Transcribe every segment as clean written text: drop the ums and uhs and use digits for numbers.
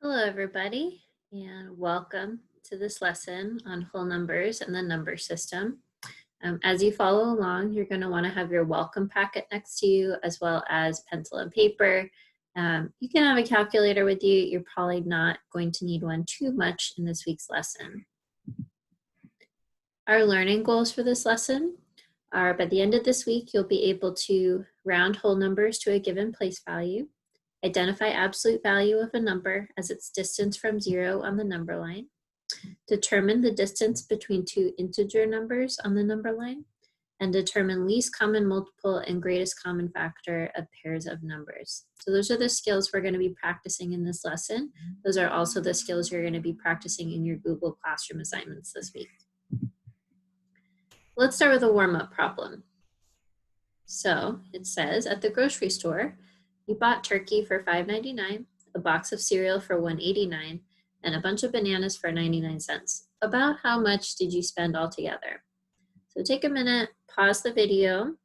Hello, everybody, and welcome to this lesson on whole numbers and the number system. As you follow along, you're going to want to have your welcome packet next to you, as well as pencil and paper. You can have a calculator with you. You're probably not going to need one too much in this week's lesson. Our learning goals for this lesson are by the end of this week, you'll be able to round whole numbers to a given place value, identify absolute value of a number as its distance from 0 on the number line, determine the distance between two integer numbers on the number line, and determine least common multiple and greatest common factor of pairs of numbers. So those are the skills we're going to be practicing in this lesson. Those are also the skills you're going to be practicing in your Google Classroom assignments this week. Let's start with a warm-up problem. So it says, at the grocery store, you bought turkey for $5.99, a box of cereal for $1.89, and a bunch of bananas for 99 cents. About how much did you spend altogether? So take a minute, pause the video,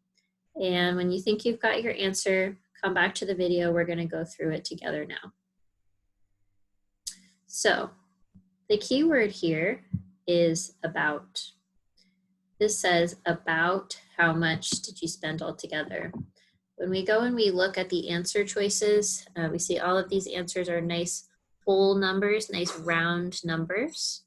and when you think you've got your answer, come back to the video. We're going to go through it together now. So the key word here is about. This says about how much did you spend altogether. When we go and we look at the answer choices, we see all of these answers are nice whole numbers, nice round numbers.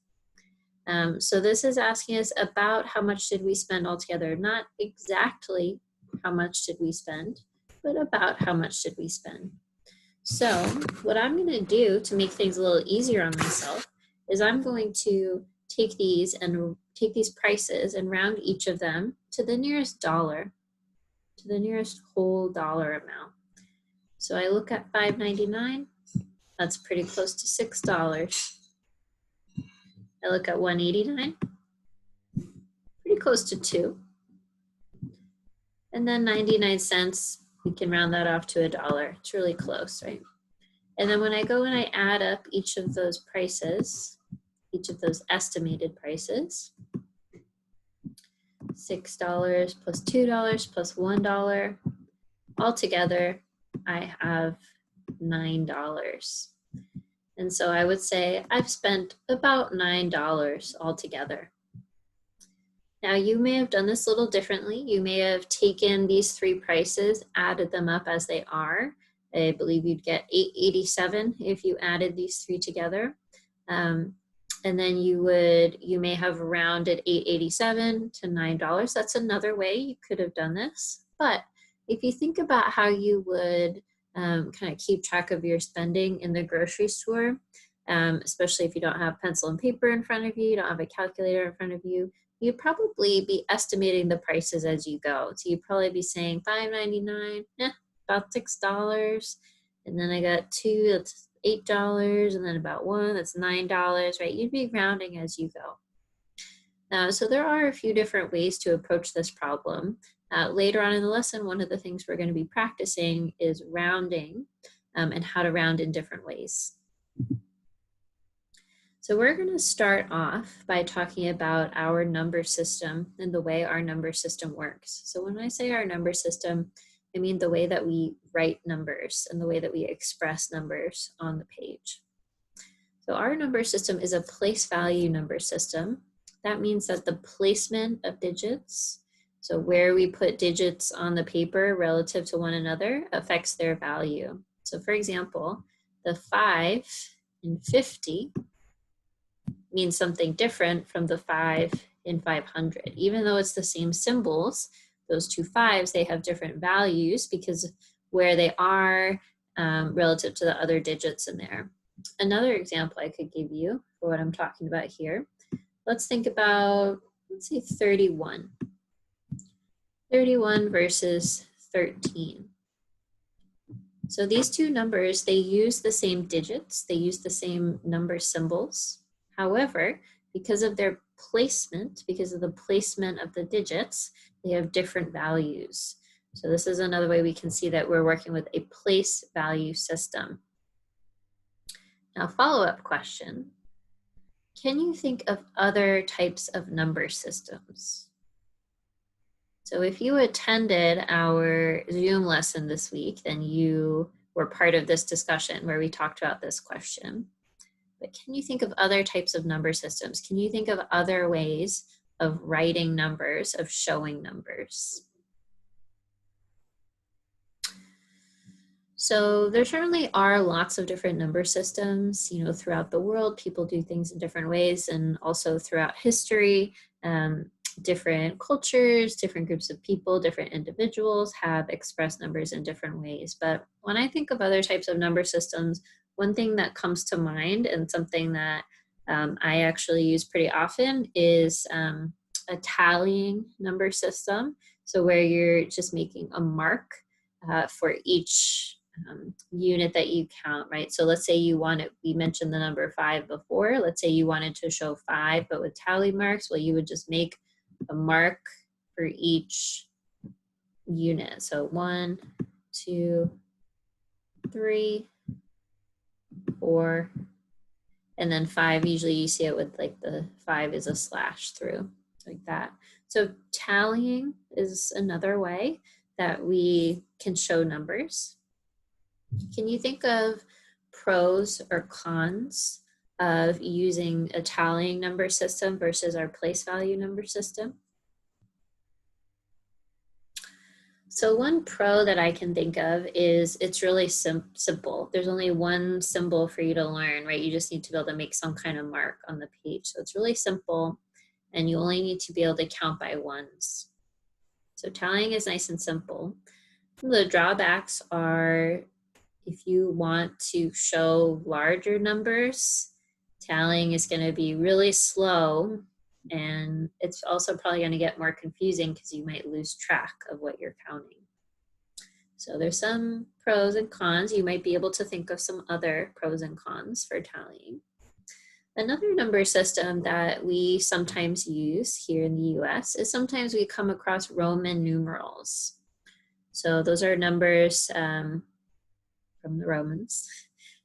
So this is asking us about how much did we spend altogether, not exactly how much did we spend, but about how much did we spend. So what I'm going to do to make things a little easier on myself is I'm going to take these prices and round each of them to the nearest dollar, to the nearest whole dollar amount. So I look at $5.99, that's pretty close to $6. I look at $1.89, pretty close to $2. And then 99 cents, we can round that off to $1. It's really close, right? And then when I go and I add up each of those prices, each of those estimated prices, $6 plus $2 plus $1, altogether I have $9. And so I would say I've spent about $9 altogether. Now you may have done this a little differently. You may have taken these three prices, added them up as they are. I believe you'd get $8.87 if you added these three together. And then you may have rounded $8.87 to $9. That's another way you could have done this. But if you think about how you would kind of keep track of your spending in the grocery store, especially if you don't have pencil and paper in front of you, you don't have a calculator in front of you, you'd probably be estimating the prices as you go. So you'd probably be saying $5.99, about $6. And then I got two, that's $8, and then about one, that's $9, right? You'd be rounding as you go. So there are a few different ways to approach this problem. Later on in the lesson, one of the things we're going to be practicing is rounding and how to round in different ways. So we're going to start off by talking about our number system and the way our number system works. So when I say our number system, I mean the way that we write numbers and the way that we express numbers on the page. So our number system is a place value number system. That means that the placement of digits, so where we put digits on the paper relative to one another, affects their value. So for example, the 5 in 50 means something different from the 5 in 500. Even though it's the same symbols, those two 5s, they have different values because where they are relative to the other digits in there. Another example I could give you for what I'm talking about here, let's think about, let's say 31. 31 versus 13. So these two numbers, they use the same digits, they use the same number symbols. However, because of their placement, because of the placement of the digits, they have different values. So this is another way we can see that we're working with a place value system. Now, follow-up question. Can you think of other types of number systems? So if you attended our Zoom lesson this week, then you were part of this discussion where we talked about this question. but can you think of other types of number systems? Can you think of other ways of writing numbers, of showing numbers? So there certainly are lots of different number systems, you know, throughout the world. People do things in different ways, and also throughout history, different cultures, different groups of people, different individuals have expressed numbers in different ways. But when I think of other types of number systems, one thing that comes to mind, and something that I actually use pretty often, is a tallying number system. So where you're just making a mark for each unit that you count, right? So let's say you wanted, we mentioned the number 5 before. Let's say you wanted to show 5, but with tally marks. Well, you would just make a mark for each unit. So 1, 2, 3, 4, and then 5. Usually you see it with like the 5 is a slash through, like that. So tallying is another way that we can show numbers. Can you think of pros or cons of using a tallying number system versus our place value number system? So one pro that I can think of is it's really simple. There's only one symbol for you to learn, right? You just need to be able to make some kind of mark on the page. So it's really simple, and you only need to be able to count by ones. So tallying is nice and simple. The drawbacks are, if you want to show larger numbers, tallying is going to be really slow, and it's also probably going to get more confusing because you might lose track of what you're counting. So there's some pros and cons. You might be able to think of some other pros and cons for tallying. Another number system that we sometimes use here in the US is sometimes we come across Roman numerals. So those are numbers from the Romans,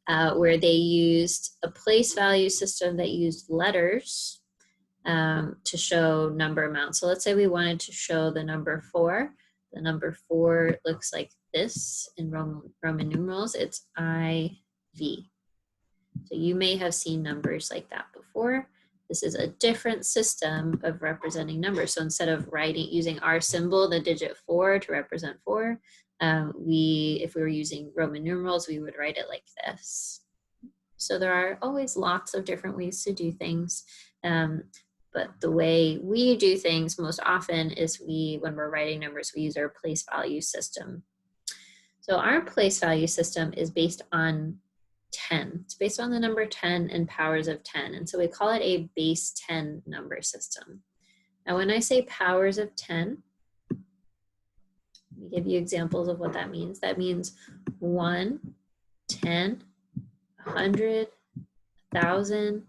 where they used a place value system that used letters to show number amounts. So let's say we wanted to show the number 4. The number 4 looks like this in Roman numerals. It's IV. So you may have seen numbers like that before. This is a different system of representing numbers. So instead of using our symbol, the digit 4 to represent 4, if we were using Roman numerals, we would write it like this. So there are always lots of different ways to do things. But the way we do things most often is when we're writing numbers, we use our place value system. So our place value system is based on 10. It's based on the number 10 and powers of 10. And so we call it a base 10 number system. Now, when I say powers of 10, let me give you examples of what that means. That means 1, 10, 100, 1,000,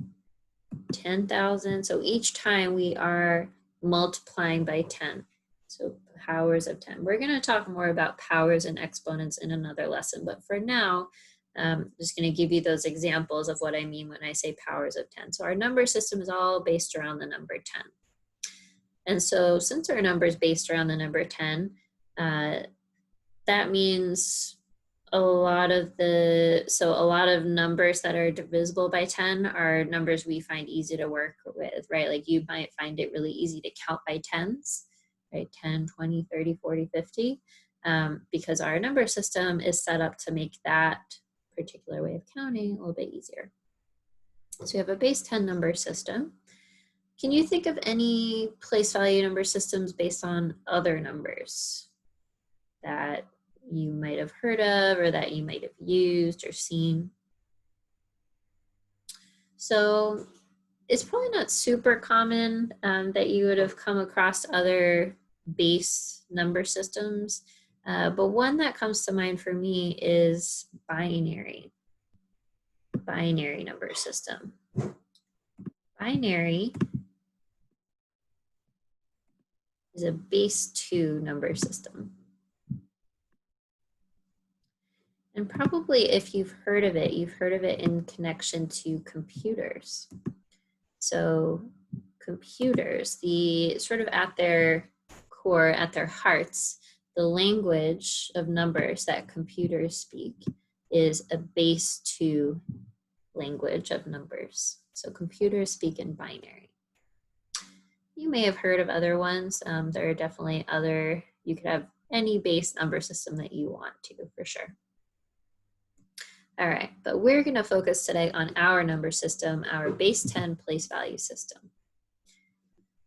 10,000. So each time we are multiplying by 10. So powers of 10. We're going to talk more about powers and exponents in another lesson, but for now, I'm just going to give you those examples of what I mean when I say powers of 10. So our number system is all based around the number 10. And so since our number is based around the number 10, that means a lot of numbers that are divisible by 10 are numbers we find easy to work with, right? Like you might find it really easy to count by tens, right? 10, 20, 30, 40, 50, because our number system is set up to make that particular way of counting a little bit easier. So we have a base 10 number system. Can you think of any place value number systems based on other numbers that you might have heard of or that you might have used or seen? So it's probably not super common that you would have come across other base number systems, but one that comes to mind for me is binary number system. Binary is a base 2 number system. And probably if you've heard of it in connection to computers. So computers, the sort of at their core, at their hearts, the language of numbers that computers speak is a base 2 language of numbers. So computers speak in binary. You may have heard of other ones. There are definitely other, you could have any base number system that you want to, for sure. All right, but we're going to focus today on our number system, our base 10 place value system.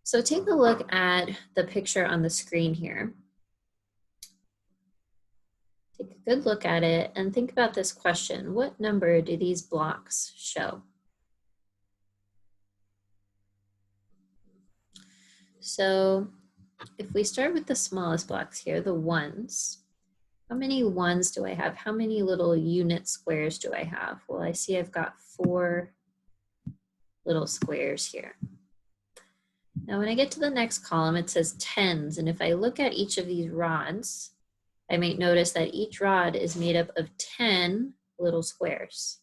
So take a look at the picture on the screen here. Take a good look at it and think about this question. What number do these blocks show? So if we start with the smallest blocks here, the ones, how many ones do I have? How many little unit squares do I have? Well, I see I've got 4 little squares here. Now, when I get to the next column, it says tens. And if I look at each of these rods, I might notice that each rod is made up of 10 little squares,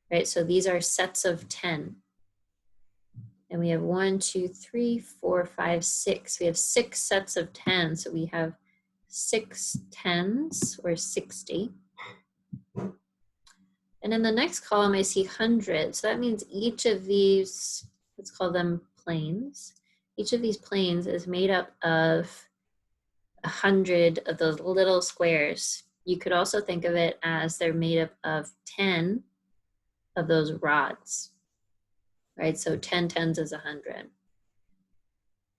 right? So these are sets of 10. And we have 1, 2, 3, 4, 5, 6. We have 6 sets of 10. So we have 6 tens, or 60. And in the next column, I see hundreds. So that means each of these, let's call them planes. Each of these planes is made up of 100 of those little squares. You could also think of it as they're made up of 10 of those rods, right? So 10 tens is 100.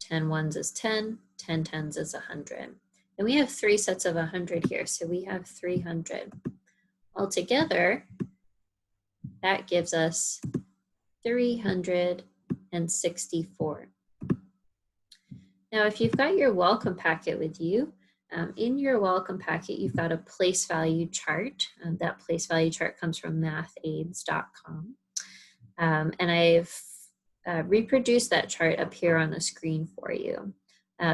10 ones is 10, 10 tens is 100. And we have 3 sets of 100 here, so we have 300. Altogether, that gives us 364. Now, if you've got your welcome packet with you, in your welcome packet, you've got a place value chart. That place value chart comes from mathaids.com. And I've reproduced that chart up here on the screen for you.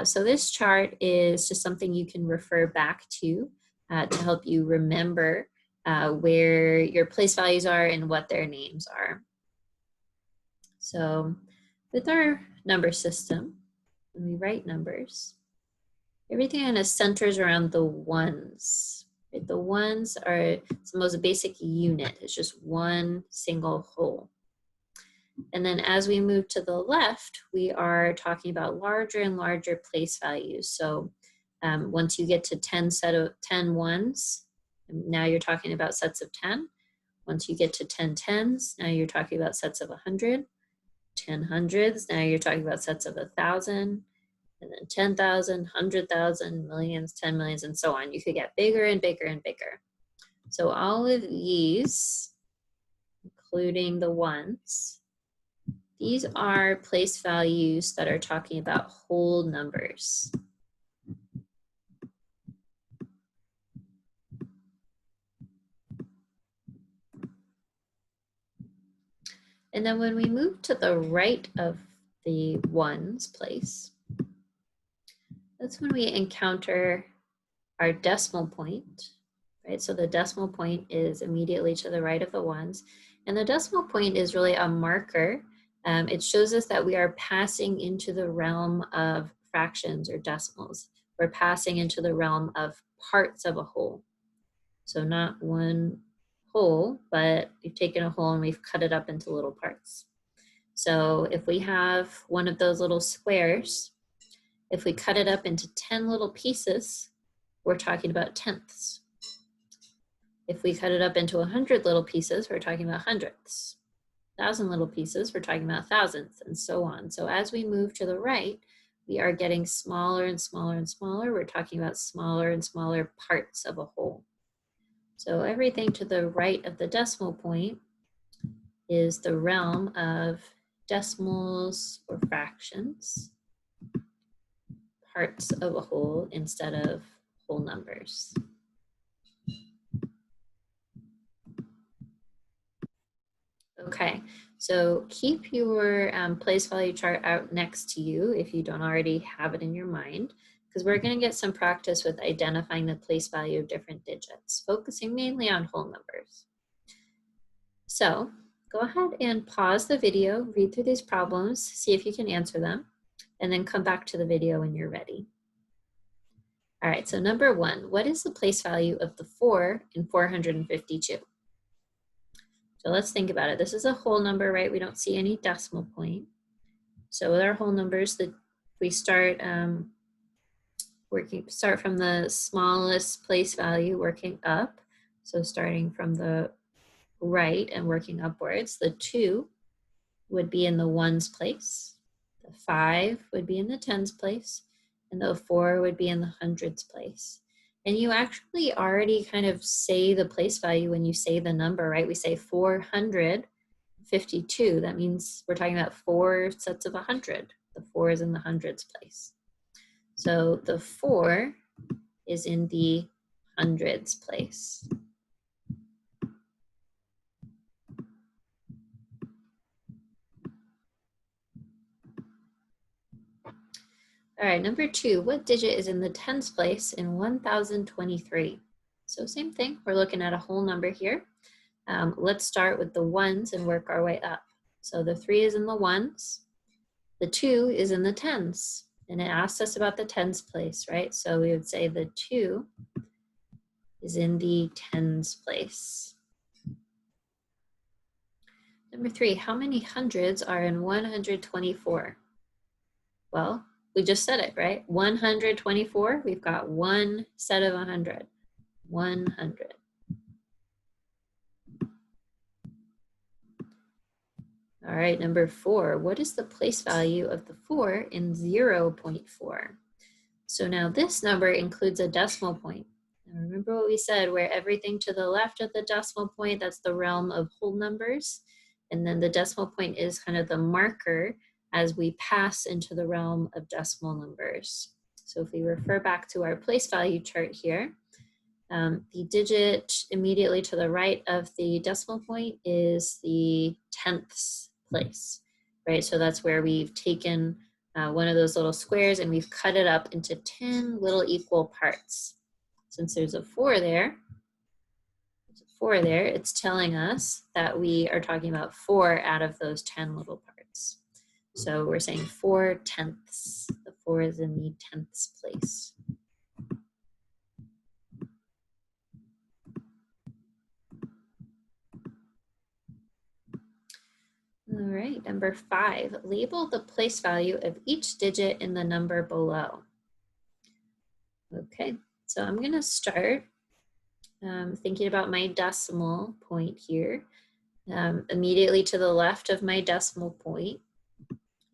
So this chart is just something you can refer back to help you remember where your place values are and what their names are. So with our number system, when we write numbers, everything kind of centers around the ones. Right? The ones are the most basic unit. It's just one single whole. And then as we move to the left, we are talking about larger and larger place values. So once you get to 10 ones, now you're talking about sets of 10. Once you get to 10 tens, now you're talking about sets of 100. 10 hundreds, now you're talking about sets of 1,000. And then 10,000, 100,000, millions, 10 millions, and so on. You could get bigger and bigger and bigger. So all of these, including the ones, these are place values that are talking about whole numbers. And then when we move to the right of the ones place, that's when we encounter our decimal point, right? So the decimal point is immediately to the right of the ones. And the decimal point is really a marker. It shows us that we are passing into the realm of fractions or decimals. We're passing into the realm of parts of a whole. So not one whole, but we've taken a whole and we've cut it up into little parts. So if we have one of those little squares, if we cut it up into 10 little pieces, we're talking about tenths. If we cut it up into 100 little pieces, we're talking about hundredths. 1,000 little pieces, we're talking about thousandths, and so on. So as we move to the right, we are getting smaller and smaller and smaller. We're talking about smaller and smaller parts of a whole. So everything to the right of the decimal point is the realm of decimals or fractions, parts of a whole instead of whole numbers. Okay, so keep your place value chart out next to you if you don't already have it in your mind, because we're going to get some practice with identifying the place value of different digits, focusing mainly on whole numbers. So go ahead and pause the video, read through these problems, see if you can answer them, and then come back to the video when you're ready. All right, so number 1, what is the place value of the 4 in 452? So let's think about it. This is a whole number, right? We don't see any decimal point. So with our whole numbers, we start start from the smallest place value, working up. So starting from the right and working upwards, the 2 would be in the ones place, the 5 would be in the tens place, and the 4 would be in the hundreds place. And you actually already kind of say the place value when you say the number, right? We say 452. That means we're talking about 4 sets of 100. The 4 is in the hundreds place. So the 4 is in the hundreds place. All right, number 2, what digit is in the tens place in 1023? So same thing, we're looking at a whole number here. Let's start with the ones and work our way up. So the 3 is in the ones, the 2 is in the tens, and it asks us about the tens place, right? So we would say the 2 is in the tens place. Number 3, how many hundreds are in 124? Well, we just said it, right? 124, we've got one set of 100. 100. All right, number 4, what is the place value of the 4 in 0.4? So now this number includes a decimal point. Now remember what we said, where everything to the left of the decimal point, that's the realm of whole numbers. And then the decimal point is kind of the marker as we pass into the realm of decimal numbers. So if we refer back to our place value chart here, the digit immediately to the right of the decimal point is the tenths place, right? So that's where we've taken one of those little squares and we've cut it up into 10 little equal parts. Since there's a 4 there, it's telling us that we are talking about 4 out of those 10 little parts. So we're saying 4 tenths. The 4 is in the tenths place. All right, number 5, label the place value of each digit in the number below. Okay, so I'm gonna start thinking about my decimal point here. Immediately to the left of my decimal point,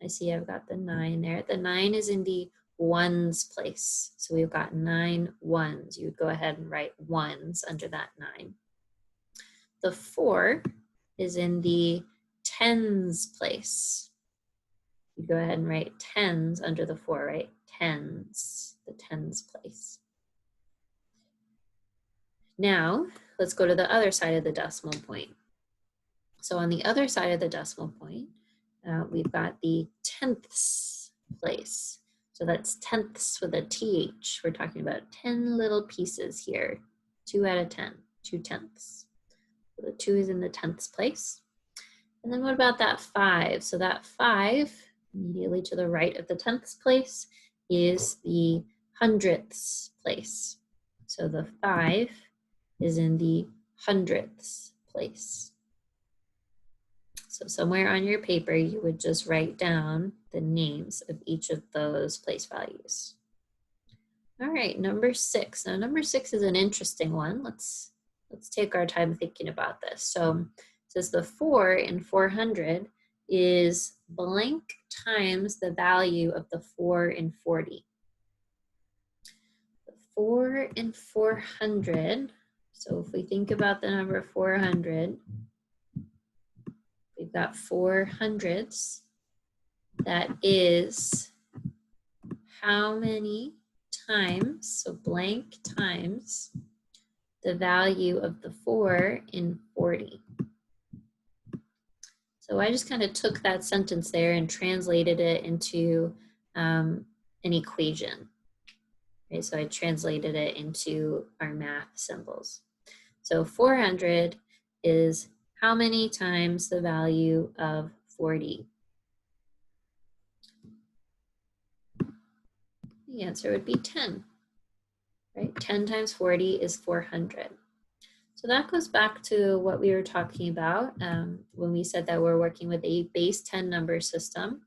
I see I've got the 9 there. The 9 is in the ones place. So we've got 9 ones. You would go ahead and write ones under that 9. The 4 is in the tens place. You go ahead and write tens under the 4, right? Tens, the tens place. Now, let's go to the other side of the decimal point. So on the other side of the decimal point, we've got the tenths place. So that's tenths with a TH. We're talking about 10 little pieces here. 2 out of 10, 2 tenths. So the 2 is in the tenths place. And then what about that 5? So that 5, immediately to the right of the tenths place, is the hundredths place. So the 5 is in the hundredths place. So somewhere on your paper, you would just write down the names of each of those place values. All right, number 6. Now number 6 is an interesting one. Let's take our time thinking about this. So it says the 4 in 400 is blank times the value of the 4 in 40. The 4 in 400, so if we think about the number 400, we've got 4 hundredths. That is how many times, so blank times, the value of the 4 in 40. So I just kind of took that sentence there and translated it into an equation. Okay, so I translated it into our math symbols. So 400 is how many times the value of 40? The answer would be 10, right? 10 times 40 is 400. So that goes back to what we were talking about when we said that we're working with a base 10 number system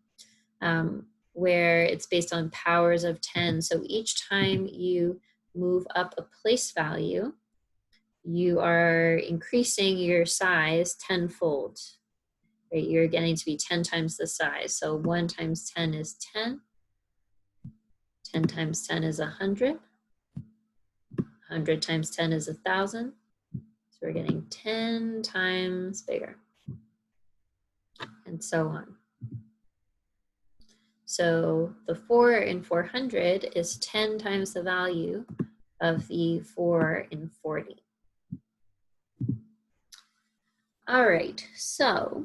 where it's based on powers of 10. So each time you move up a place value, you are increasing your size tenfold. Right? You're getting to be 10 times the size. So 1 times 10 is 10. 10 times 10 is 100. 100 times 10 is 1,000. So we're getting 10 times bigger, and so on. So the 4 in 400 is 10 times the value of the 4 in 40. All right, so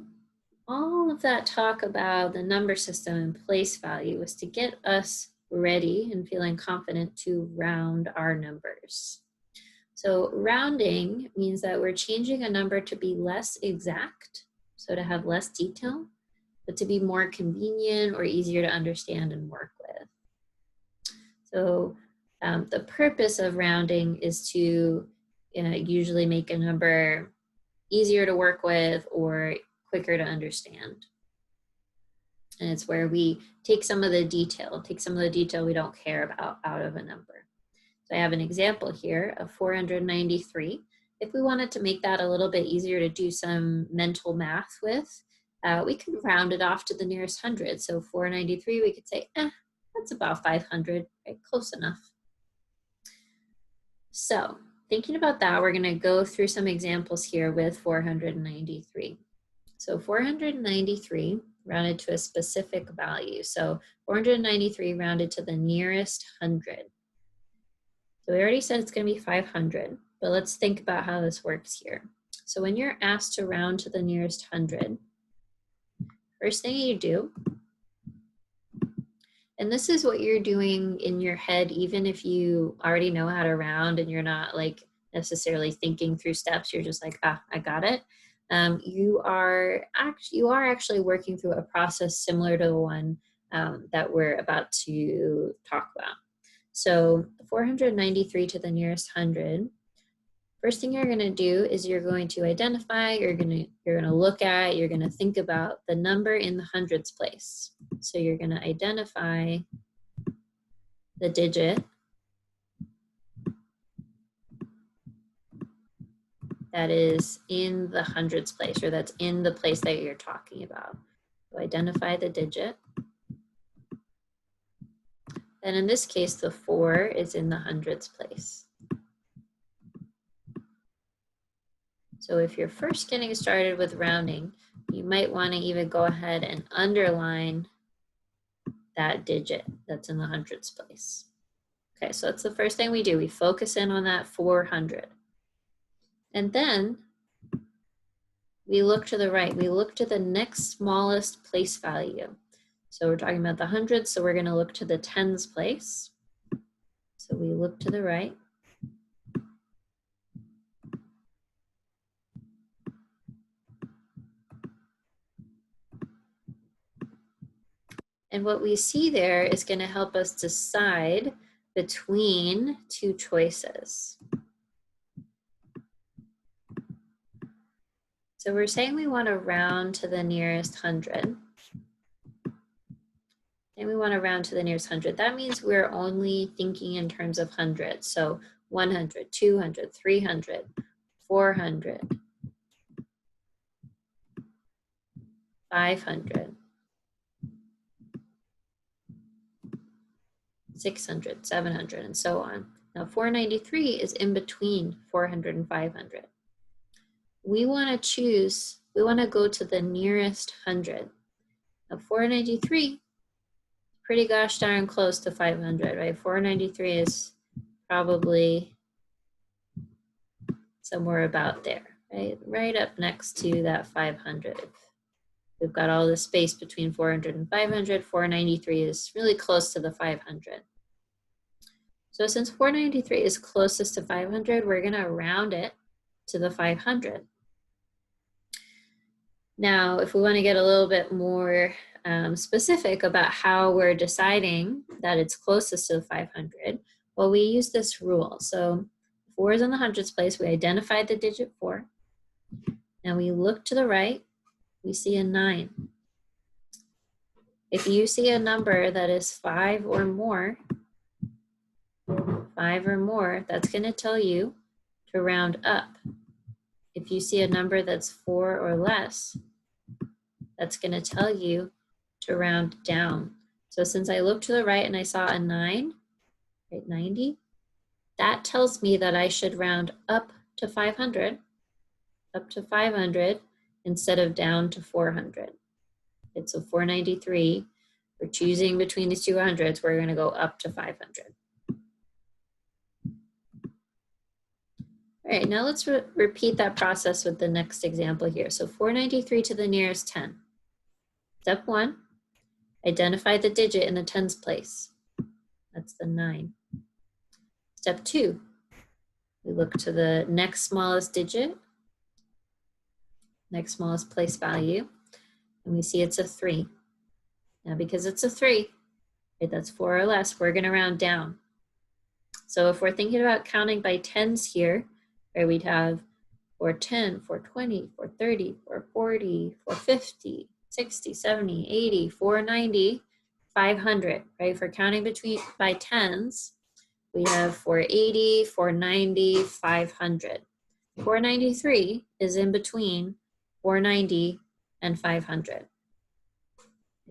all of that talk about the number system and place value was to get us ready and feeling confident to round our numbers. So rounding means that we're changing a number to be less exact, so to have less detail, but to be more convenient or easier to understand and work with. So the purpose of rounding is to usually make a number easier to work with or quicker to understand. And it's where we take some of the detail we don't care about out of a number. So I have an example here of 493. If we wanted to make that a little bit easier to do some mental math with, we could round it off to the nearest hundred. So 493, we could say, that's about 500, right? Close enough. So thinking about that, we're going to go through some examples here with 493. So 493 rounded to a specific value. So 493 rounded to the nearest 100. So we already said it's going to be 500, but let's think about how this works here. So when you're asked to round to the nearest 100, first thing you do, and this is what you're doing in your head, even if you already know how to round and you're not like necessarily thinking through steps, you're just like, I got it. You are actually working through a process similar to the one that we're about to talk about. So 493 to the nearest 100. First thing you're going to do is you're going to identify, you're going to look at, you're going to think about the number in the hundreds place. So you're going to identify the digit that is in the hundreds place, or that's in the place that you're talking about. So identify the digit. And in this case, the 4 is in the hundreds place. So if you're first getting started with rounding, you might want to even go ahead and underline that digit that's in the hundreds place. Okay, so that's the first thing we do. We focus in on that 400. And then we look to the right. We look to the next smallest place value. So we're talking about the hundreds, so we're going to look to the tens place. So we look to the right. And what we see there is going to help us decide between two choices. So we're saying we want to round to the nearest 100. And we want to round to the nearest 100. That means we're only thinking in terms of hundreds. So 100, 200, 300, 400, 500, 600, 700, and so on. Now 493 is in between 400 and 500. We want to go to the nearest 100. Now 493, pretty gosh darn close to 500, right? 493 is probably somewhere about there, right? Right up next to that 500. We've got all the space between 400 and 500. 493 is really close to the 500. So since 493 is closest to 500, we're going to round it to the 500. Now, if we want to get a little bit more specific about how we're deciding that it's closest to the 500, well, we use this rule. So 4 is in the hundreds place. We identified the digit 4. Now we look to the right, we see a 9. If you see a number that is 5 or more, that's going to tell you to round up. If you see a number that's 4 or less, that's going to tell you to round down. So since I looked to the right and I saw a 9, right, 90, that tells me that I should round up to 500, instead of down to 400. It's so 493. We're choosing between these two hundreds. We're going to go up to 500. All right, now let's repeat that process with the next example here. So 493 to the nearest 10. Step 1, identify the digit in the tens place. That's the 9. Step 2, we look to the next smallest digit, next smallest place value, and we see it's a 3. Now because it's a 3, right, that's 4 or less, we're going to round down. So if we're thinking about counting by tens here, right, we'd have 410, 420, 430, 440, 450, 60, 70, 80, 490, 500, right? For counting by tens, we have 480, 490, 500. 493 is in between 490 and 500.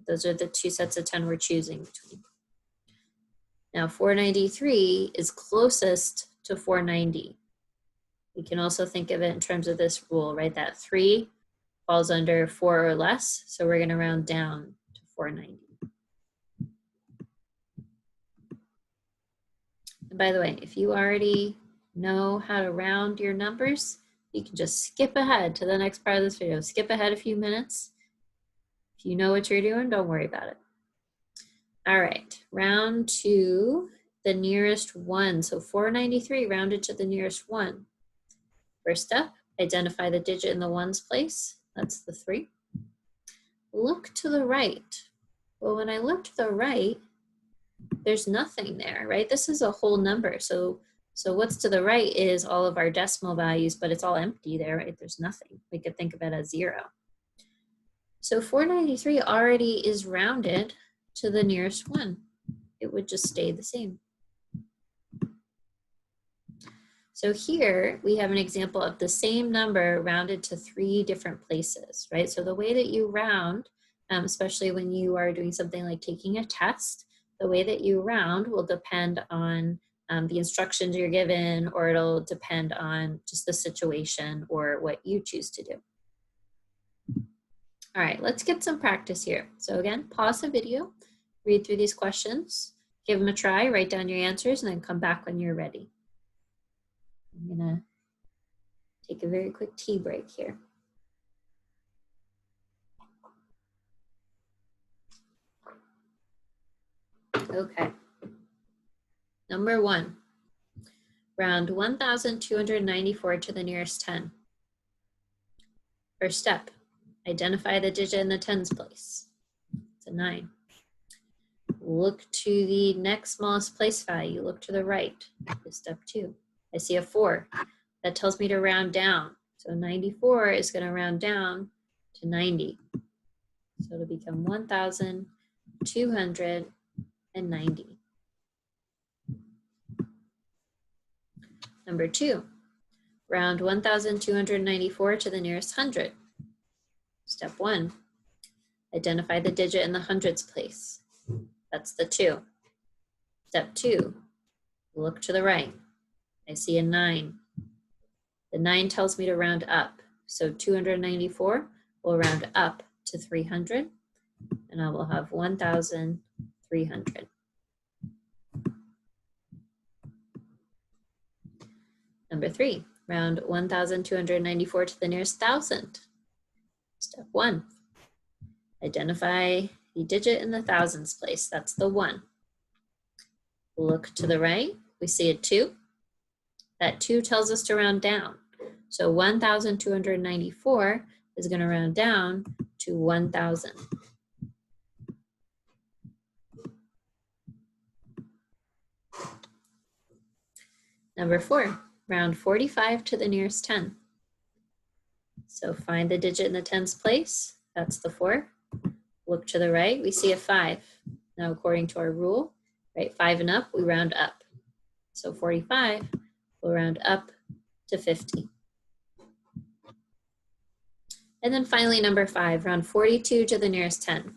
Those are the two sets of 10 we're choosing between. Now 493 is closest to 490. We can also think of it in terms of this rule, right? That 3 falls under 4 or less, so we're going to round down to 490. And by the way, if you already know how to round your numbers, you can just skip ahead to the next part of this video. Skip ahead a few minutes. If you know what you're doing, don't worry about it. All right, round to the nearest 1. So 493 rounded to the nearest 1. First step, identify the digit in the ones place. That's the 3. Look to the right. Well, when I look to the right, there's nothing there, right? This is a whole number. So what's to the right is all of our decimal values, but it's all empty there, right? There's nothing. We could think of it as 0. So 493 already is rounded to the nearest 1. It would just stay the same. So here we have an example of the same number rounded to 3 different places, right? So the way that you round, especially when you are doing something like taking a test, the way that you round will depend on the instructions you're given, or it'll depend on just the situation or what you choose to do. All right, let's get some practice here. So again, pause the video, read through these questions, give them a try, write down your answers, and then come back when you're ready. I'm gonna take a very quick tea break here. Okay. Number 1, round 1,294 to the nearest 10. First step, identify the digit in the tens place. It's a 9. Look to the next smallest place value. Look to the right. Is step 2. I see a 4. That tells me to round down. So 94 is going to round down to 90. So it'll become 1,290. Number 2, round 1,294 to the nearest 100. Step 1, identify the digit in the hundreds place. That's the 2. Step 2, look to the right. I see a 9. The 9 tells me to round up. So 294 will round up to 300, and I will have 1,300. Number 3, round 1,294 to the nearest 1,000. Step 1, identify the digit in the thousands place. That's the 1. Look to the right. We see a 2. That 2 tells us to round down. So 1,294 is going to round down to 1,000. Number 4, round 45 to the nearest 10. So find the digit in the tens place, that's the 4. Look to the right, we see a 5. Now according to our rule, right, 5 and up, we round up. So 45, we'll round up to 50. And then finally number 5, round 42 to the nearest 10.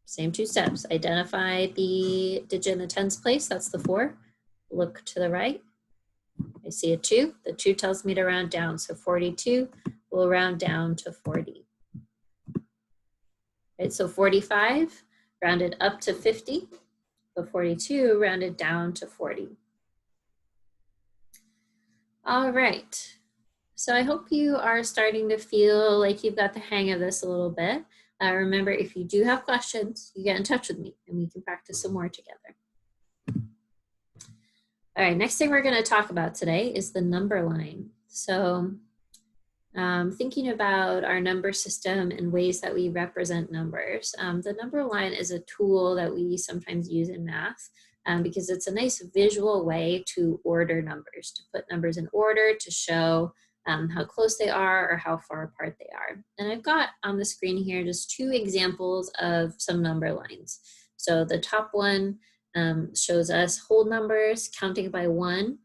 Same 2 steps, identify the digit in the tens place, that's the 4. Look to the right, I see a 2. The 2 tells me to round down, so 42 will round down to 40. Right, so 45 rounded up to 50, but 42 rounded down to 40. All right, so I hope you are starting to feel like you've got the hang of this a little bit. Remember, if you do have questions, you get in touch with me and we can practice some more together. All right, next thing we're going to talk about today is the number line. So thinking about our number system and ways that we represent numbers. The number line is a tool that we sometimes use in math because it's a nice visual way to order numbers, to put numbers in order, to show how close they are or how far apart they are. And I've got on the screen here just 2 examples of some number lines. So the top one shows us whole numbers counting by 1,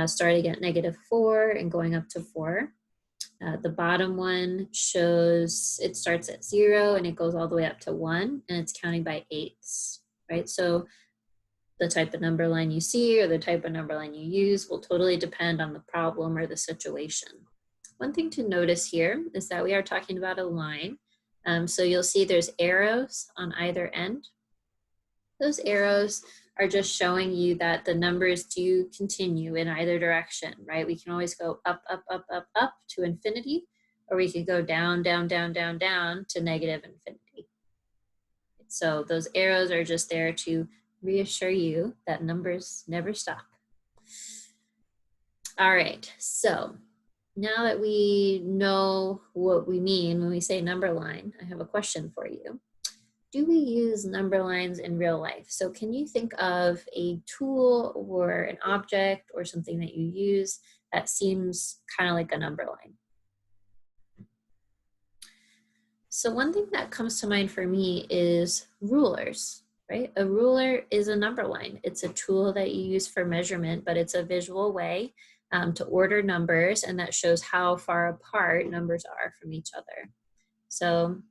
starting at -4 and going up to 4. The bottom one shows it starts at 0 and it goes all the way up to 1 and it's counting by 8ths, right? So the type of number line you see or the type of number line you use will totally depend on the problem or the situation. One thing to notice here is that we are talking about a line. So you'll see there's arrows on either end. Those arrows are just showing you that the numbers do continue in either direction, right? We can always go up, up, up, up, up to infinity, or we could go down, down, down, down, down to negative infinity. So those arrows are just there to reassure you that numbers never stop. All right, so now that we know what we mean when we say number line, I have a question for you. Do we use number lines in real life? So can you think of a tool or an object or something that you use that seems kind of like a number line? So one thing that comes to mind for me is rulers, right? A ruler is a number line. It's a tool that you use for measurement, but it's a visual way to order numbers, and that shows how far apart numbers are from each other. So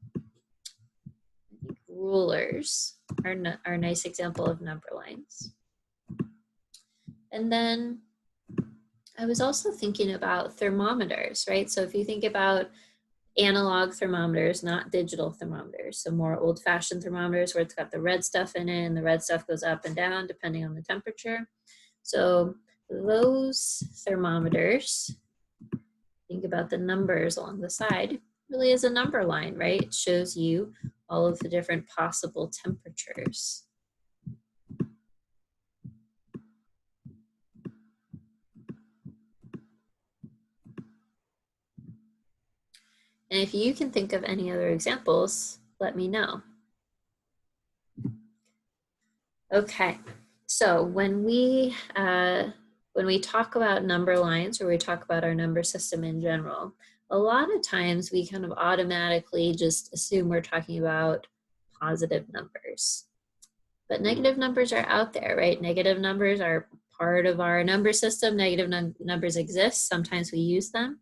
rulers are a nice example of number lines. And then I was also thinking about thermometers, right? So if you think about analog thermometers, not digital thermometers, so more old-fashioned thermometers where it's got the red stuff in it and the red stuff goes up and down depending on the temperature. So those thermometers, think about the numbers along the side, really is a number line, right? It shows you all of the different possible temperatures. And if you can think of any other examples, let me know. Okay, so when we talk about number lines or we talk about our number system in general, a lot of times we kind of automatically just assume we're talking about positive numbers. But negative numbers are out there, right? Negative numbers are part of our number system. Negative numbers exist. Sometimes we use them.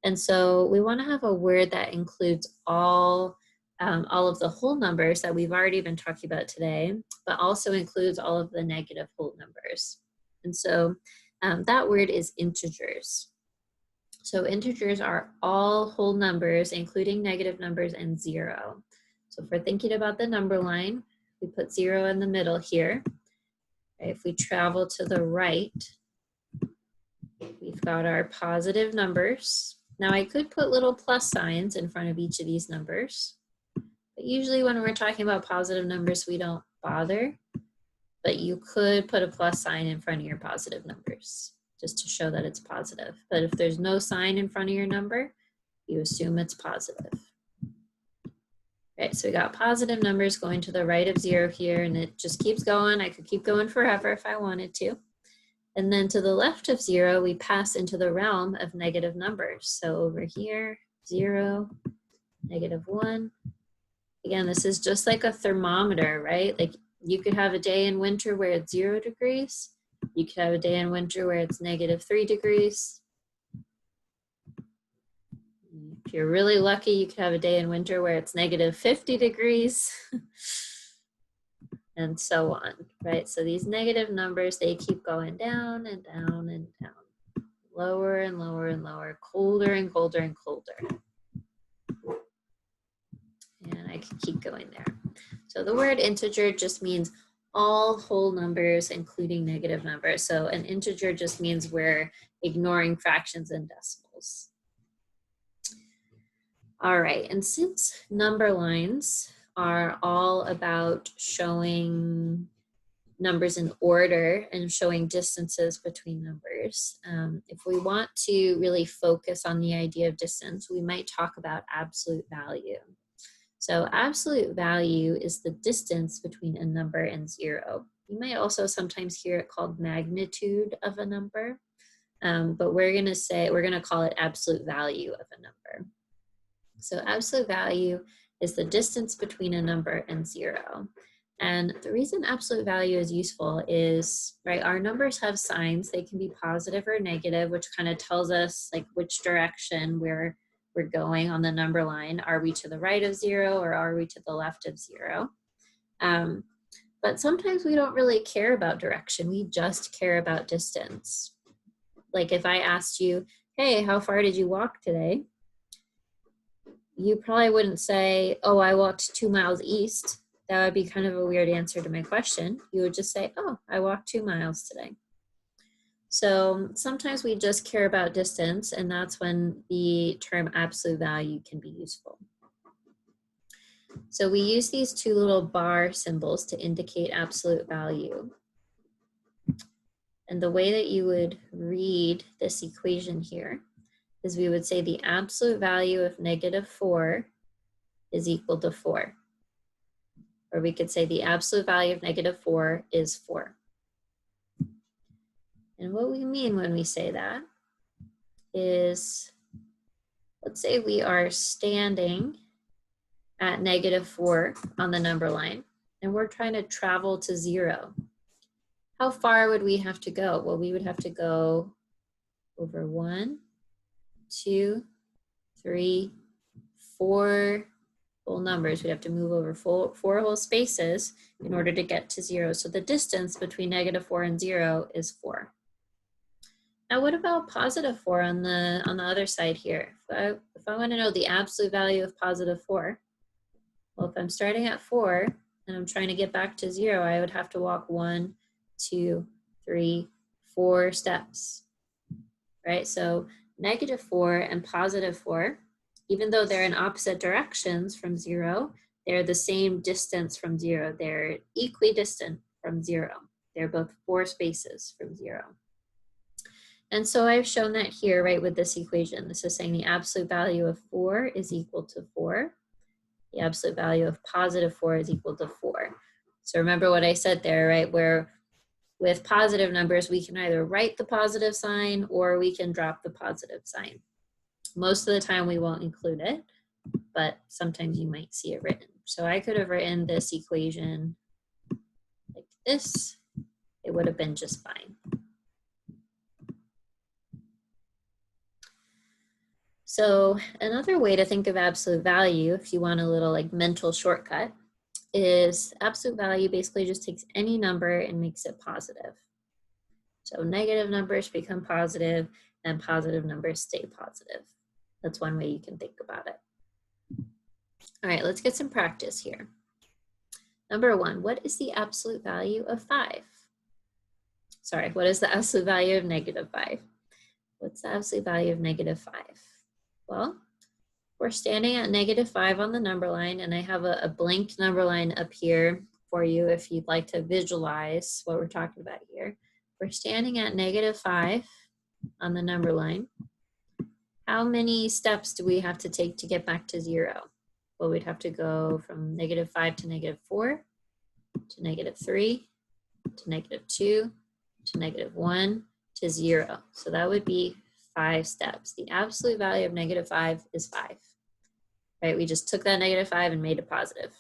And so we want to have a word that includes all of the whole numbers that we've already been talking about today, but also includes all of the negative whole numbers. And so that word is integers. So integers are all whole numbers, including negative numbers and 0. So if we're thinking about the number line, we put 0 in the middle here. If we travel to the right, we've got our positive numbers. Now I could put little plus signs in front of each of these numbers, but usually when we're talking about positive numbers, we don't bother, but you could put a plus sign in front of your positive numbers just to show that it's positive. But if there's no sign in front of your number, you assume it's positive. Right, so we got positive numbers going to the right of 0 here, and it just keeps going. I could keep going forever if I wanted to. And then to the left of 0, we pass into the realm of negative numbers. So over here, 0, -1. Again, this is just like a thermometer, right? Like you could have a day in winter where it's 0 degrees. You could have a day in winter where it's -3 degrees. If you're really lucky, you could have a day in winter where it's -50 degrees. And so on, right? So these negative numbers, they keep going down and down and down, lower and lower and lower, colder and colder and colder. And I could keep going there. So the word integer just means all whole numbers, including negative numbers. So an integer just means we're ignoring fractions and decimals. All right, and since number lines are all about showing numbers in order and showing distances between numbers, if we want to really focus on the idea of distance, we might talk about absolute value. So absolute value is the distance between a number and 0. You might also sometimes hear it called magnitude of a number, but we're gonna call it absolute value of a number. So absolute value is the distance between a number and 0. And the reason absolute value is useful is, right, our numbers have signs. They can be positive or negative, which kind of tells us like which direction we're going on the number line. Are we to the right of 0 or are we to the left of 0? But sometimes we don't really care about direction. We just care about distance. Like if I asked you, hey, how far did you walk today? You probably wouldn't say, oh, I walked 2 miles east. That would be kind of a weird answer to my question. You would just say, oh, I walked 2 miles today. So sometimes we just care about distance, and that's when the term absolute value can be useful. So we use these two little bar symbols to indicate absolute value. And the way that you would read this equation here is we would say the absolute value of -4 is equal to 4. Or we could say the absolute value of -4 is 4. And what we mean when we say that is, let's say we are standing at -4 on the number line, and we're trying to travel to 0. How far would we have to go? Well, we would have to go over 1, 2, 3, 4 whole numbers. We'd have to move over 4 whole spaces in order to get to 0. So the distance between -4 and 0 is 4. Now, what about +4 on the other side here? If I want to know the absolute value of +4, well, if I'm starting at 4 and I'm trying to get back to 0, I would have to walk 1, 2, 3, 4 steps, right? So -4 and +4, even though they're in opposite directions from 0, they're the same distance from 0. They're equidistant from 0. They're both 4 spaces from 0. And so I've shown that here, right, with this equation. This is saying the absolute value of 4 is equal to 4. The absolute value of +4 is equal to 4. So remember what I said there, right, where with positive numbers, we can either write the positive sign or we can drop the positive sign. Most of the time we won't include it, but sometimes you might see it written. So I could have written this equation like this. It would have been just fine. So another way to think of absolute value, if you want a little like mental shortcut, is absolute value basically just takes any number and makes it positive. So negative numbers become positive and positive numbers stay positive. That's one way you can think about it. All right, let's get some practice here. Number 1, what is the absolute value of 5? Sorry, what is the absolute value of -5? What's the absolute value of -5? Well, we're standing at -5 on the number line, and I have a blank number line up here for you if you'd like to visualize what we're talking about here. We're standing at -5 on the number line. How many steps do we have to take to get back to 0? Well, we'd have to go from -5 to -4, to -3, to -2, to negative 1 to 0. So that would be 5 steps. The absolute value of negative 5 is 5. Right? We just took that negative 5 and made it positive.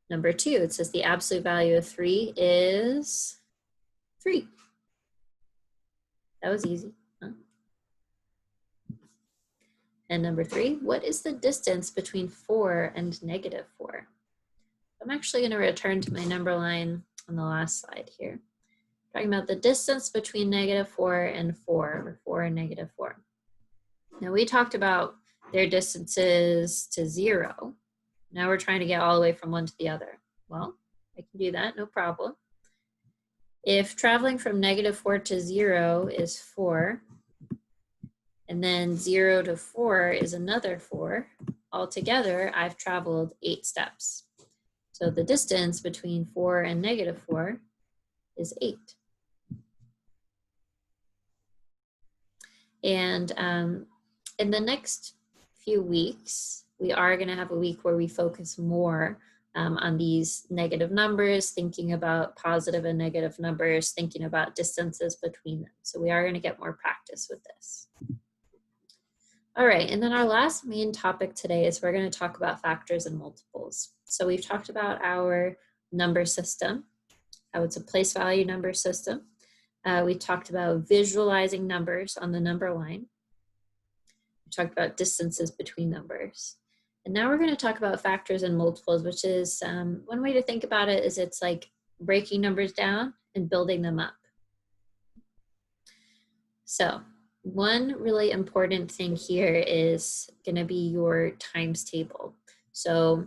Number 2, it says the absolute value of 3 is 3. That was easy. Huh? And number 3, what is the distance between 4 and negative 4? I'm actually going to return to my number line on the last slide here. Talking about the distance between negative 4 and 4, or 4 and negative 4. Now we talked about their distances to 0. Now we're trying to get all the way from one to the other. Well, I can do that, no problem. If traveling from negative 4 to 0 is 4, and then 0 to 4 is another 4, altogether I've traveled 8 steps. So the distance between 4 and negative 4 is 8. And in the next few weeks, we are going to have a week where we focus more on these negative numbers, thinking about positive and negative numbers, thinking about distances between them. So we are going to get more practice with this. All right, and then our last main topic today is we're going to talk about factors and multiples. So we've talked about our number system, how it's a place value number system. We talked about visualizing numbers on the number line. We talked about distances between numbers. And now we're going to talk about factors and multiples, which is one way to think about it is it's like breaking numbers down and building them up. So one really important thing here is going to be your times table. So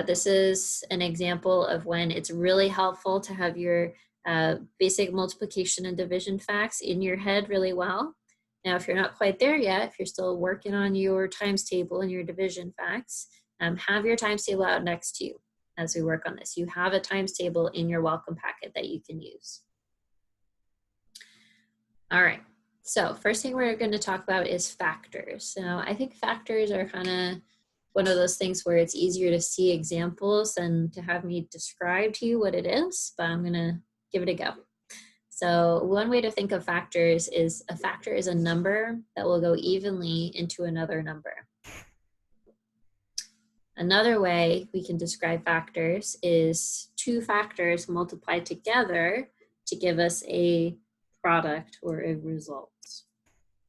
this is an example of when it's really helpful to have your basic multiplication and division facts in your head really well. Now, if you're not quite there yet, if you're still working on your times table and your division facts, have your times table out next to you as we work on this. You have a times table in your welcome packet that you can use. All right, so first thing we're going to talk about is factors. Now, I think factors are kind of one of those things where it's easier to see examples than to have me describe to you what it is, but I'm going to give it a go. So one way to think of factors is a factor is a number that will go evenly into another number. Another way we can describe factors is two factors multiplied together to give us a product or a result.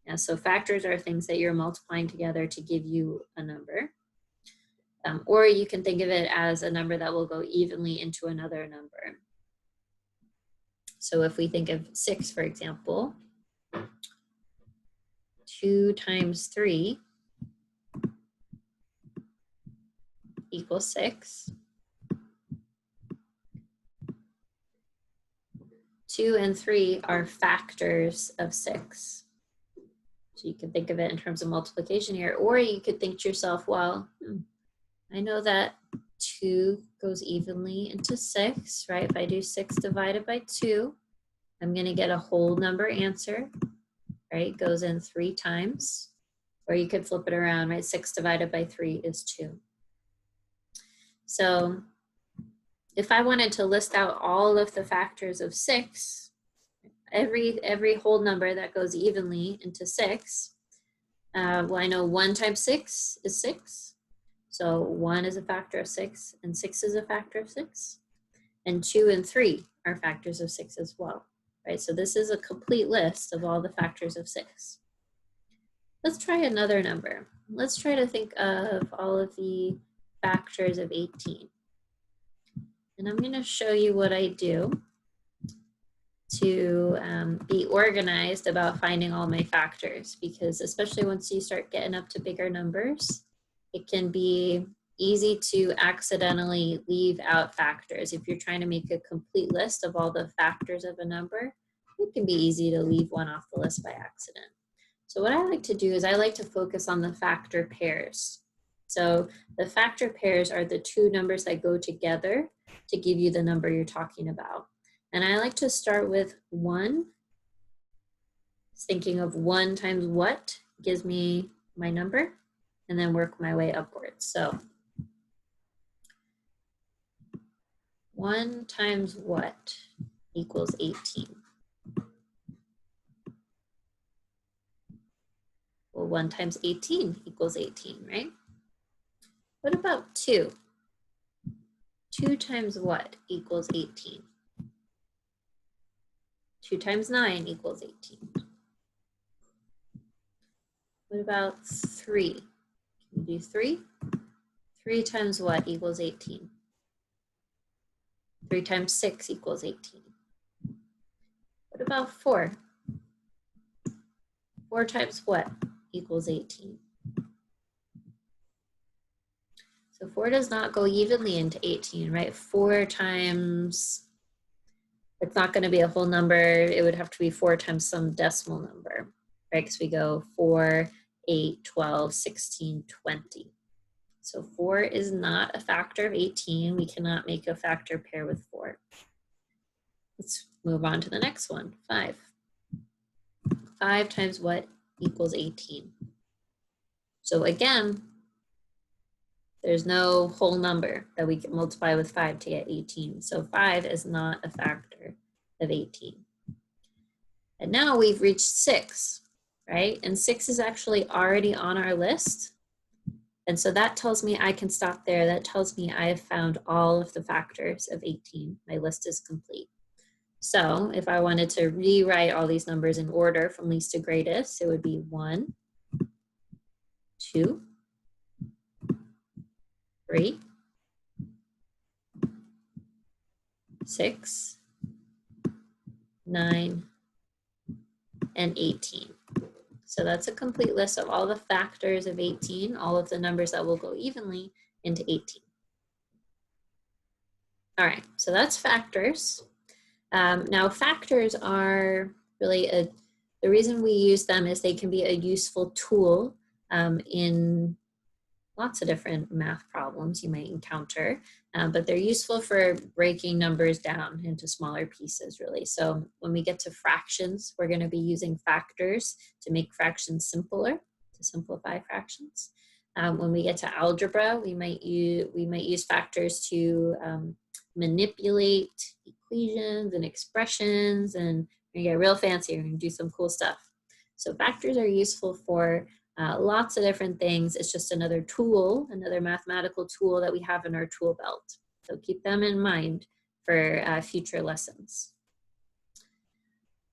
Yeah, so factors are things that you're multiplying together to give you a number. Or you can think of it as a number that will go evenly into another number. So if we think of 6, for example, 2 times 3 equals 6. 2 and 3 are factors of 6. So you can think of it in terms of multiplication here, or you could think to yourself, well, I know that 2 goes evenly into 6, right? If I do 6 divided by 2, I'm going to get a whole number answer, right? Goes in 3 times. Or you could flip it around, right? 6 divided by 3 is 2. So if I wanted to list out all of the factors of 6, every whole number that goes evenly into 6, well, I know 1 times 6 is 6. So 1 is a factor of 6, and 6 is a factor of 6. And 2 and 3 are factors of 6 as well, right? So this is a complete list of all the factors of 6. Let's try another number. Let's try to think of all of the factors of 18. And I'm going to show you what I do to be organized about finding all my factors, because especially once you start getting up to bigger numbers, it can be easy to accidentally leave out factors. If you're trying to make a complete list of all the factors of a number, it can be easy to leave one off the list by accident. So what I like to do is I like to focus on the factor pairs. So the factor pairs are the two numbers that go together to give you the number you're talking about. And I like to start with 1. Thinking of 1 times what gives me my number, and then work my way upwards. So 1 times what equals 18? Well, 1 times 18 equals 18, right? What about 2? 2 times what equals 18? 2 times 9 equals 18. What about 3? Can you do 3? 3 times what equals 18? 3 times 6 equals 18. What about 4? 4 times what equals 18? So 4 does not go evenly into 18, right? 4 times, it's not going to be a whole number. It would have to be 4 times some decimal number, right? Because we go 4, 8, 12, 16, 20. So 4 is not a factor of 18. We cannot make a factor pair with 4. Let's move on to the next one, 5. 5 times what equals 18? So again, there's no whole number that we can multiply with 5 to get 18. So 5 is not a factor of 18. And now we've reached 6, right? And 6 is actually already on our list. And so that tells me I can stop there. That tells me I have found all of the factors of 18. My list is complete. So if I wanted to rewrite all these numbers in order from least to greatest, it would be 1, 2, 3, 6, 9, and 18. So that's a complete list of all the factors of 18, all of the numbers that will go evenly into 18. All right, so that's factors. Now factors are really the reason we use them is they can be a useful tool in lots of different math problems you might encounter, but they're useful for breaking numbers down into smaller pieces, really. So when we get to fractions, we're going to be using factors to make fractions simpler, to simplify fractions. When we get to algebra, we might use factors to manipulate equations and expressions, and we're going to get real fancy. We're going to do some cool stuff. So factors are useful for lots of different things. It's just another tool, another mathematical tool that we have in our tool belt. So keep them in mind for future lessons.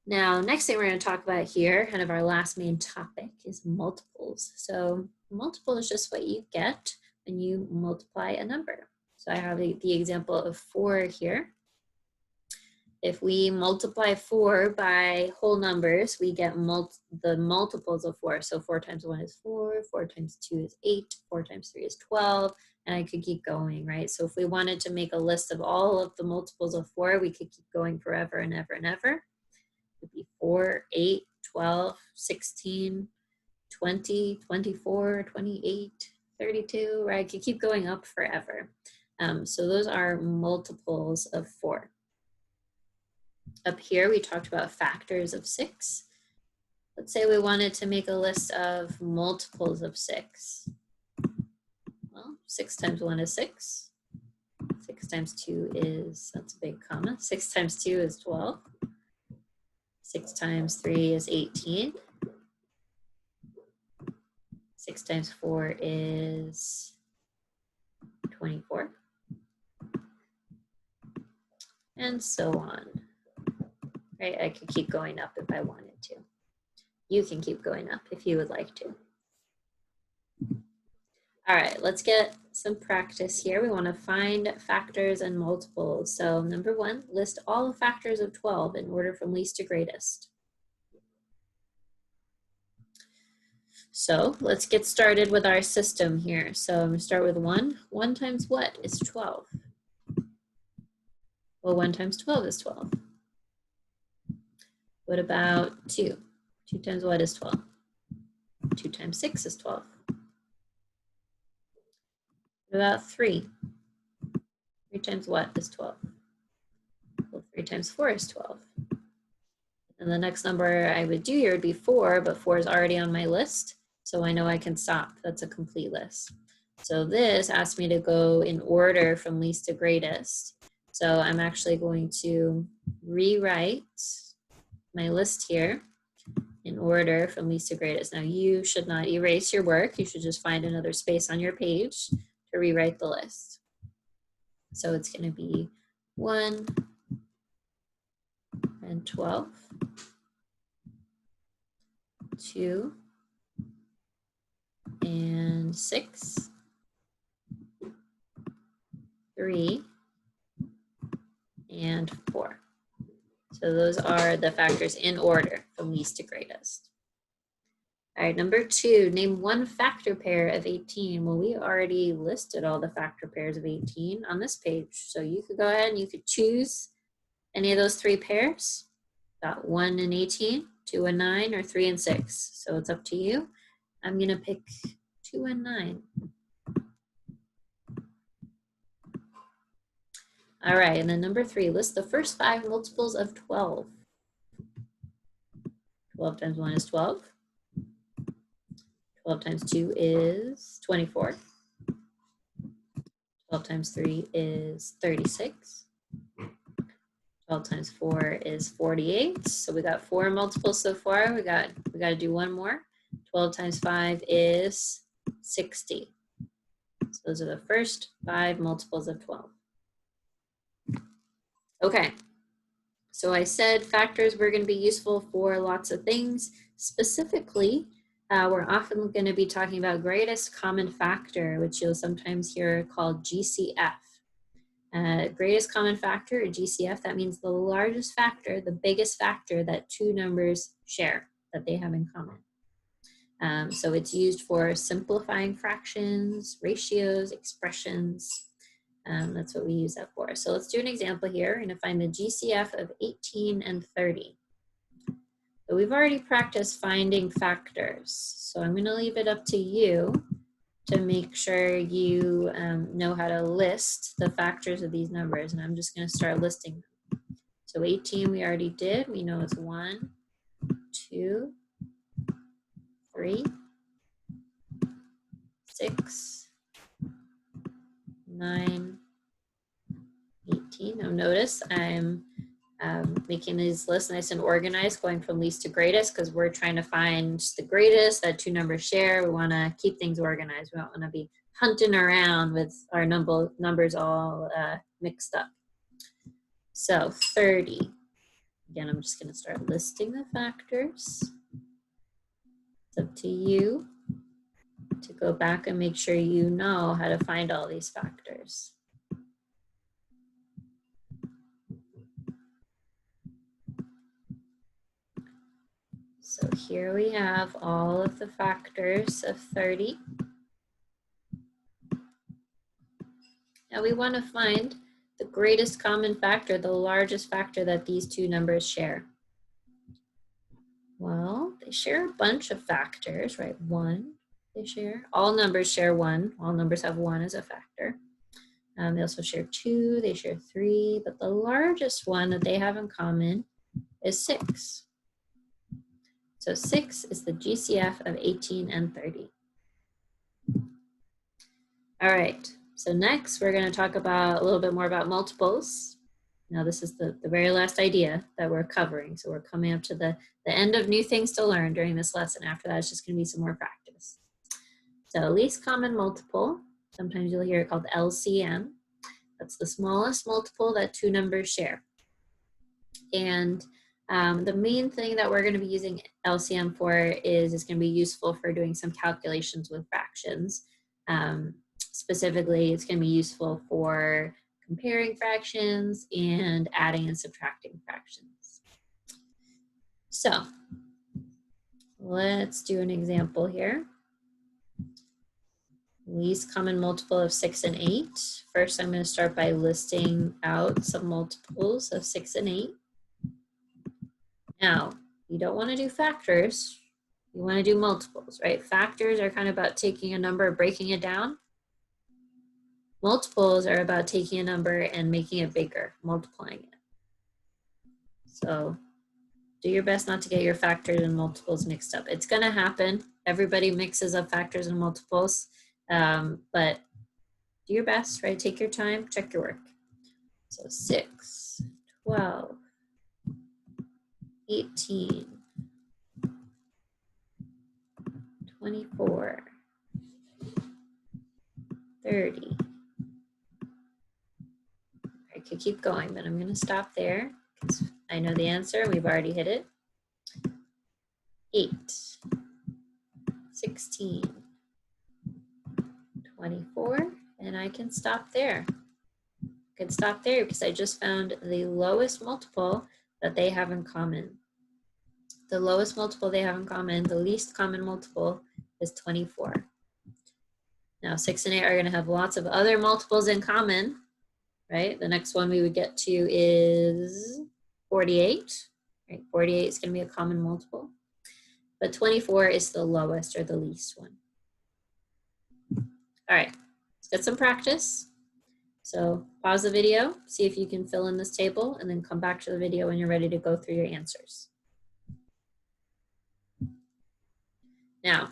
Now, next thing we're going to talk about here, kind of our last main topic, is multiples. So multiple is just what you get when you multiply a number. So I have the example of 4 here. If we multiply 4 by whole numbers, we get the multiples of 4. So 4 times 1 is 4, 4 times 2 is 8, 4 times 3 is 12, and I could keep going, right? So if we wanted to make a list of all of the multiples of 4, we could keep going forever and ever and ever. It would be 4, 8, 12, 16, 20, 24, 28, 32, right? I could keep going up forever. So those are multiples of 4. Up here, we talked about factors of 6. Let's say we wanted to make a list of multiples of 6. Well, 6 times 1 is 6. 6 times 2 is, that's a big comma, 6 times 2 is 12. 6 times 3 is 18. 6 times 4 is 24. And so on. Right, I could keep going up if I wanted to. You can keep going up if you would like to. All right, let's get some practice here. We want to find factors and multiples. So number 1, list all the factors of 12 in order from least to greatest. So let's get started with our system here. So I'm going to start with 1. 1 times what is 12? Well, 1 times 12 is 12. What about 2? 2 times what is 12? 2 times 6 is 12. What about 3? 3 times what is 12? Well, 3 times 4 is 12. And the next number I would do here would be 4, but 4 is already on my list, so I know I can stop. That's a complete list. So this asks me to go in order from least to greatest. So I'm actually going to rewrite my list here in order from least to greatest. Now you should not erase your work. You should just find another space on your page to rewrite the list. So it's going to be 1 and 12, 2 and 6, 3 and 4. So those are the factors in order from least to greatest. All right, number 2, name one factor pair of 18. Well, we already listed all the factor pairs of 18 on this page. So you could go ahead and you could choose any of those 3 pairs. Got 1 and 18, 2 and 9, or 3 and 6. So it's up to you. I'm gonna pick 2 and 9. All right, and then number 3, list the first 5 multiples of 12. 12 times 1 is 12. 12 times 2 is 24. 12 times 3 is 36. 12 times 4 is 48. So we got 4 multiples so far. We got to do one more. 12 times 5 is 60. So those are the first 5 multiples of 12. Okay. So I said factors were going to be useful for lots of things. Specifically, we're often going to be talking about greatest common factor, which you'll sometimes hear called GCF. Greatest common factor, or GCF, that means the largest factor, the biggest factor that 2 numbers share, that they have in common. So it's used for simplifying fractions, ratios, expressions. That's what we use that for. So let's do an example here. We're going to find the GCF of 18 and 30. So we've already practiced finding factors. So I'm going to leave it up to you to make sure you know how to list the factors of these numbers. And I'm just going to start listing them. So 18 we already did. We know it's 1, 2, 3, 6, 9, 18. Now notice I'm making these lists nice and organized, going from least to greatest, because we're trying to find the greatest that 2 numbers share. We want to keep things organized. We don't want to be hunting around with our numbers all mixed up. So 30. Again, I'm just going to start listing the factors. It's up to you to go back and make sure you know how to find all these factors. So here we have all of the factors of 30. Now we want to find the greatest common factor, the largest factor that these 2 numbers share. Well, they share a bunch of factors, right? 1, they share. All numbers share 1. All numbers have 1 as a factor. They also share 2, they share 3, but the largest one that they have in common is 6. So 6 is the GCF of 18 and 30. All right, so next we're going to talk about a little bit more about multiples. Now this is the very last idea that we're covering. So we're coming up to the end of new things to learn during this lesson. After that, it's just going to be some more practice. So least common multiple, sometimes you'll hear it called LCM. That's the smallest multiple that 2 numbers share. And the main thing that we're going to be using LCM for is it's going to be useful for doing some calculations with fractions. Specifically, it's going to be useful for comparing fractions and adding and subtracting fractions. So let's do an example here. Least common multiple of 6 and 8. First, I'm going to start by listing out some multiples of 6 and 8. Now, you don't want to do factors. You want to do multiples, right? Factors are kind of about taking a number, breaking it down. Multiples are about taking a number and making it bigger, multiplying it. So do your best not to get your factors and multiples mixed up. It's going to happen. Everybody mixes up factors and multiples, but do your best, right? Take your time, check your work. So 6, 12, 18, 24, 30. I could keep going, but I'm going to stop there because I know the answer. We've already hit it. 8, 16, 24, and I can stop there. I can stop there because I just found the lowest multiple that they have in common. The lowest multiple they have in common, the least common multiple, is 24. Now 6 and 8 are going to have lots of other multiples in common, right? The next one we would get to is 48, right? 48 is going to be a common multiple, but 24 is the lowest or the least one. All right, let's get some practice. So pause the video, see if you can fill in this table, and then come back to the video when you're ready to go through your answers. Now,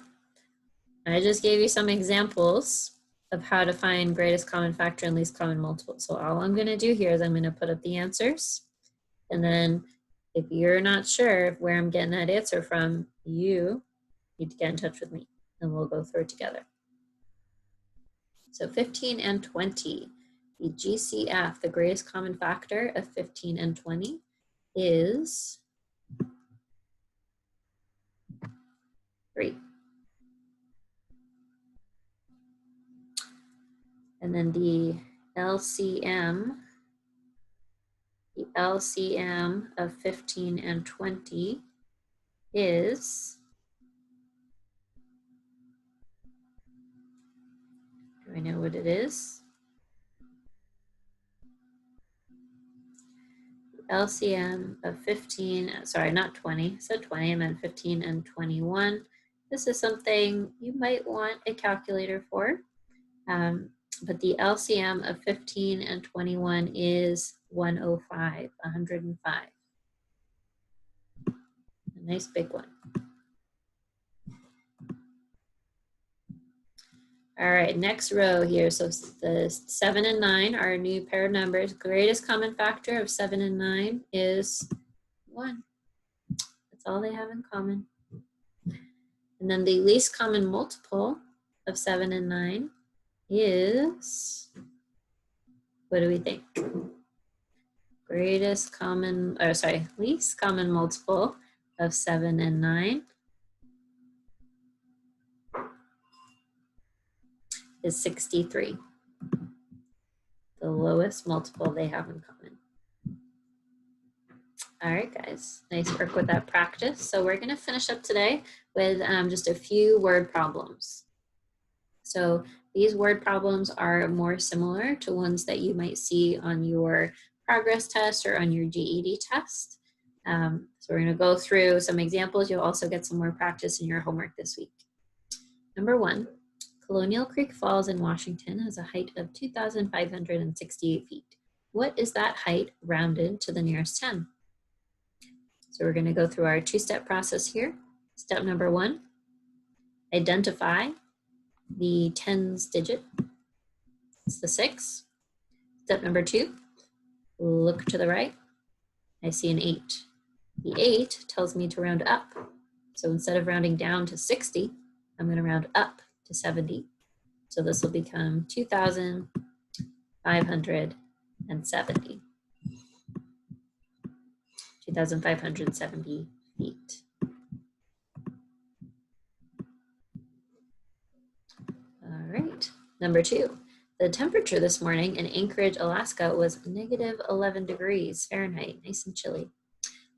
I just gave you some examples of how to find greatest common factor and least common multiple. So all I'm going to do here is I'm going to put up the answers. And then if you're not sure where I'm getting that answer from, you need to get in touch with me and we'll go through it together. So 15 and 20, the GCF, the greatest common factor of 15 and 20 is 3. And then the LCM of 15 and 20 is, do I know what it is? LCM of 15, sorry, not 20, I said 20, I meant 15 and 21. This is something you might want a calculator for, but the LCM of 15 and 21 is 105, 105. A nice big one. All right, next row here. So the 7 and 9 are a new pair of numbers. Greatest common factor of 7 and 9 is 1. That's all they have in common. And then the least common multiple of 7 and 9 is, what do we think? Least common multiple of 7 and 9 is 63. The lowest multiple they have in common. All right, guys, nice work with that practice. So we're going to finish up today with just a few word problems. So these word problems are more similar to ones that you might see on your progress test or on your GED test. So we're going to go through some examples. You'll also get some more practice in your homework this week. Number 1, Colonial Creek Falls in Washington has a height of 2,568 feet. What is that height rounded to the nearest 10? So we're going to go through our 2-step process here. Step number 1, identify the tens digit. It's the 6. Step number 2, look to the right. I see an 8. The 8 tells me to round up. So instead of rounding down to 60, I'm going to round up to 70. So this will become 2,570. 2,570 feet. All right, number 2. The temperature this morning in Anchorage, Alaska was -11 degrees Fahrenheit, nice and chilly.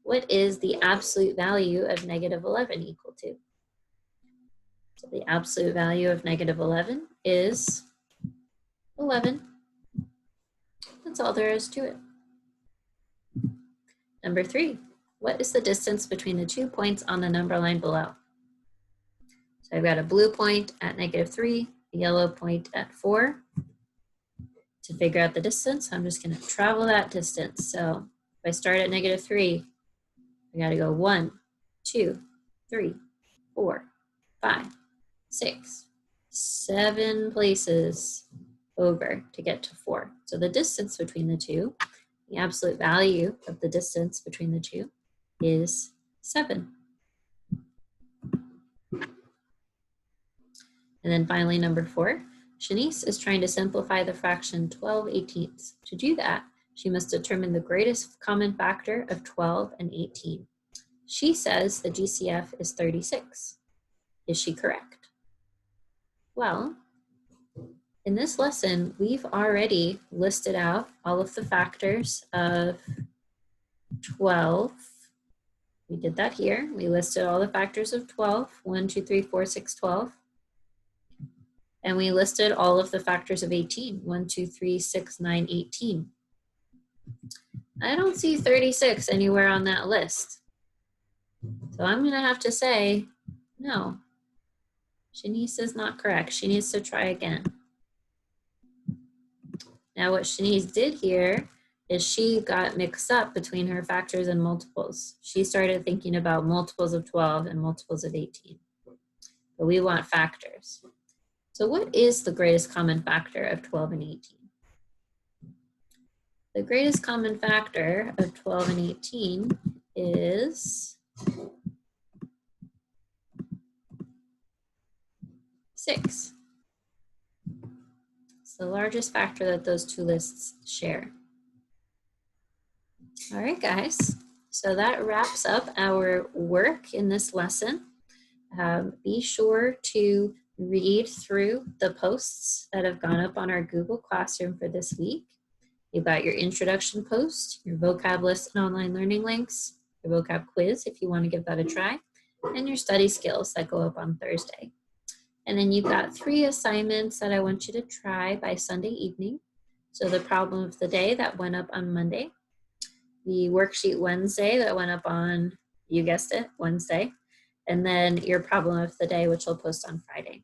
What is the absolute value of -11 equal to? So the absolute value of -11 is 11. That's all there is to it. Number 3, what is the distance between the 2 points on the number line below? So I've got a blue point at -3, a yellow point at 4. To figure out the distance, I'm just going to travel that distance. So if I start at -3, I got to go 1, 2, 3, 4, 5, 6, 7 places over to get to 4. So the distance between the two, the absolute value of the distance between the two is 7. And then finally, number 4, Shanice is trying to simplify the fraction 12/18. To do that, she must determine the greatest common factor of 12 and 18. She says the GCF is 36. Is she correct? Well, in this lesson, we've already listed out all of the factors of 12. We did that here. We listed all the factors of 12, 1, 2, 3, 4, 6, 12. And we listed all of the factors of 18, 1, 2, 3, 6, 9, 18. I don't see 36 anywhere on that list. So I'm going to have to say, no, Shanice is not correct. She needs to try again. Now what Shanice did here is she got mixed up between her factors and multiples. She started thinking about multiples of 12 and multiples of 18. But we want factors. So what is the greatest common factor of 12 and 18? The greatest common factor of 12 and 18 is 6. It's the largest factor that those two lists share. All right, guys. So that wraps up our work in this lesson. Be sure to read through the posts that have gone up on our Google Classroom for this week. You've got your introduction post, your vocab list and online learning links, your vocab quiz if you want to give that a try, and your study skills that go up on Thursday. And then you've got 3 assignments that I want you to try by Sunday evening. So the problem of the day that went up on Monday, the worksheet Wednesday that went up on, you guessed it, Wednesday, and then your problem of the day, which I'll post on Friday.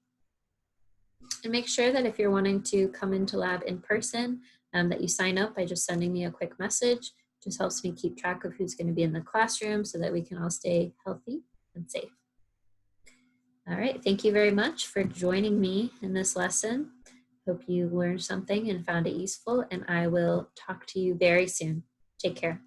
And make sure that if you're wanting to come into lab in person, that you sign up by just sending me a quick message. Just helps me keep track of who's going to be in the classroom so that we can all stay healthy and safe. All right, thank you very much for joining me in this lesson. Hope you learned something and found it useful, and I will talk to you very soon. Take care.